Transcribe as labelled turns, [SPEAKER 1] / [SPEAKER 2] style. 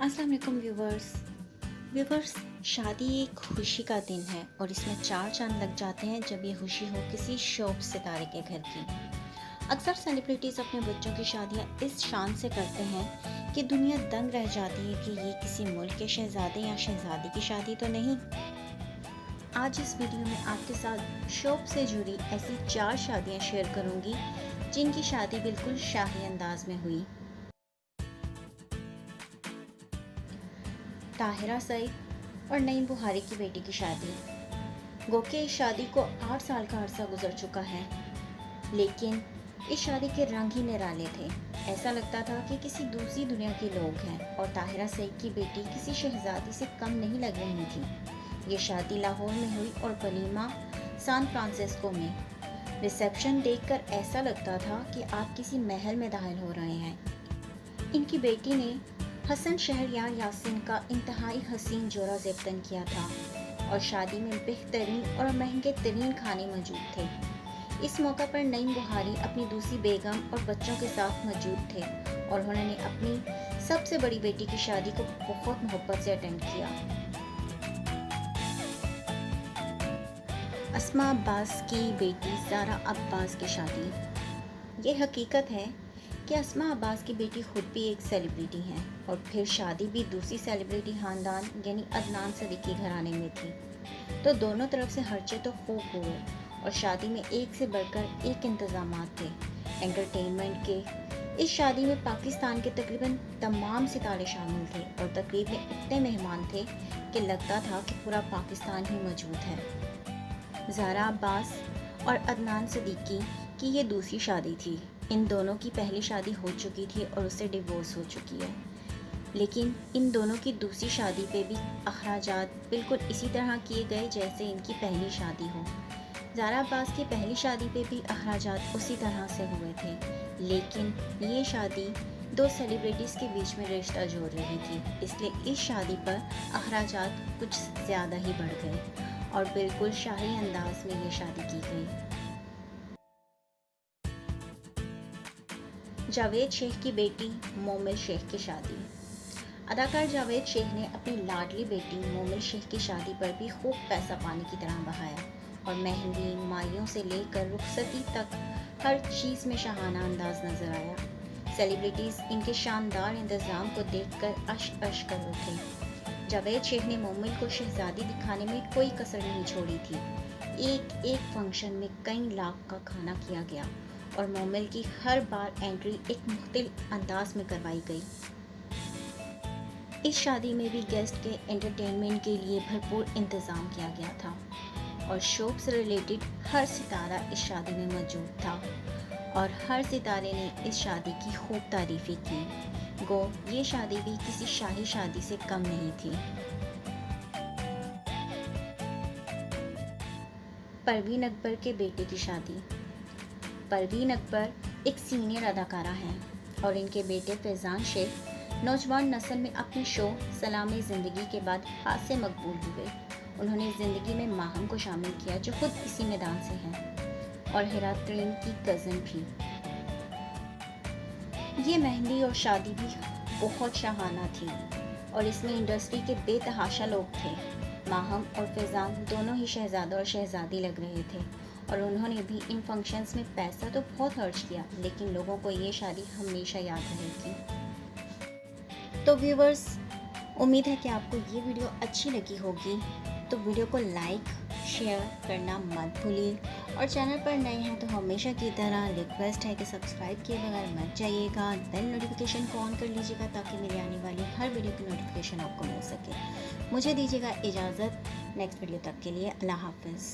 [SPEAKER 1] अस्सलाम वालेकुम व्यूवर्स, शादी एक खुशी का दिन है और इसमें चार चांद लग जाते हैं जब ये खुशी हो किसी शोक सितारे के घर की। अक्सर सेलिब्रिटीज़ अपने बच्चों की शादियां इस शान से करते हैं कि दुनिया दंग रह जाती है कि ये किसी मुल्क के शहजादे या शहजादी की शादी तो नहीं। आज इस वीडियो में आपके साथ शोक से जुड़ी ऐसी चार शादियां शेयर करूंगी जिनकी शादी बिल्कुल शाही अंदाज में हुई। ताहिरा सईद और नईम बुखारी की बेटी की शादी। गो के इस शादी को 8 साल का अरसा गुजर चुका है, लेकिन इस शादी के रंग ही निराले थे। ऐसा लगता था कि किसी दूसरी दुनिया के लोग हैं और ताहिरा सईद की बेटी किसी शहजादी से कम नहीं लग रही थी। ये शादी लाहौर में हुई और वलीमा सैन फ्रांसिस्को में। रिसेप्शन देखकर ऐसा लगता था कि आप किसी महल में दाखिल हो रहे हैं। इनकी बेटी ने हसन शहरयार यासीन का इंतहाई हसीन जोड़ा ज़ेबतन किया था और शादी में बेहतरीन और महंगे तरीन खाने मौजूद थे। इस मौका पर नईम बुखारी अपनी दूसरी बेगम और बच्चों के साथ मौजूद थे और उन्होंने अपनी सबसे बड़ी बेटी की शादी को बहुत मोहब्बत से अटेंड किया। अस्मा अब्बास की बेटी ज़ारा अब्बास की शादी। ये हकीकत है कि अस्मा अब्बास की बेटी खुद भी एक सेलिब्रिटी हैं और फिर शादी भी दूसरी सेलिब्रिटी खानदान यानी अदनान सदीकी घराने में थी, तो दोनों तरफ से खर्चे तो खूब हुए और शादी में एक से बढ़कर एक इंतज़ामात थे एंटरटेनमेंट के। इस शादी में पाकिस्तान के तकरीबन तमाम सितारे शामिल थे और तकरीब में इतने मेहमान थे कि लगता था कि पूरा पाकिस्तान ही मौजूद है। ज़ारा अब्बास और अदनान सदीकी की ये दूसरी शादी थी। इन दोनों की पहली शादी हो चुकी थी और उससे डिवोर्स हो चुकी है, लेकिन इन दोनों की दूसरी शादी पे भी अखराजात बिल्कुल इसी तरह किए गए जैसे इनकी पहली शादी हो। ज़ारा अब्बास की पहली शादी पे भी अखराजात उसी तरह से हुए थे, लेकिन ये शादी दो सेलिब्रिटीज़ के बीच में रिश्ता जोड़ रही थी, इसलिए इस शादी पर अखराजात कुछ ज़्यादा ही बढ़ गए और बिल्कुल शाही अंदाज में ये शादी की गई। जावेद शेख की बेटी मोमिल शेख की शादी। अदाकार जावेद शेख ने अपनी लाडली बेटी मोमिल शेख की शादी पर भी खूब पैसा पानी की तरह बहाया और मेहंदी माइयों से लेकर रुखसती तक हर चीज़ में शाहाना अंदाज नजर आया। सेलिब्रिटीज़ इनके शानदार इंतज़ाम को देखकर अश कर उठे। जावेद शेख ने मोमिल को शहजादी दिखाने में कोई कसर नहीं छोड़ी थी। एक फंक्शन में कई लाख का खाना किया गया और मोमिल की हर बार एंट्री एक मुख्तलिफ अंदाज में करवाई गई। इस शादी में भी गेस्ट के एंटरटेनमेंट के लिए भरपूर इंतज़ाम किया गया था और शौक से रिलेटेड हर सितारा इस शादी में मौजूद था और हर सितारे ने इस शादी की खूब तारीफ़ें की। गो ये शादी भी किसी शाही शादी से कम नहीं थी। परवीन अकबर के बेटे की शादी। परवीन अकबर एक सीनियर अदाकारा हैं और इनके बेटे फैज़ान शेख नौजवान नस्ल में अपने शो सलामे ज़िंदगी के बाद हाथ से मकबूल हुए। उन्होंने ज़िंदगी में माहम को शामिल किया जो खुद इसी मैदान से हैं और हिरा तरीन की कज़न भी। ये मेहंदी और शादी भी बहुत शाहाना थी और इसमें इंडस्ट्री के बेतहाशा लोग थे। माहम और फैज़ान दोनों ही शहजादा और शहजादी लग रहे थे और उन्होंने भी इन फंक्शंस में पैसा तो बहुत खर्च किया, लेकिन लोगों को ये शादी हमेशा याद रहेगी। तो व्यूवर्स, उम्मीद है कि आपको ये वीडियो अच्छी लगी होगी, तो वीडियो को लाइक शेयर करना मत भूलिए और चैनल पर नए हैं तो हमेशा की तरह रिक्वेस्ट है कि सब्सक्राइब किए बगैर मत जाइएगा। बेल नोटिफिकेशन को ऑन कर लीजिएगा ताकि मेरी आने वाली हर वीडियो की नोटिफिकेशन आपको मिल सके। मुझे दीजिएगा इजाज़त, नेक्स्ट वीडियो तक के लिए अल्लाह हाफ़िज़।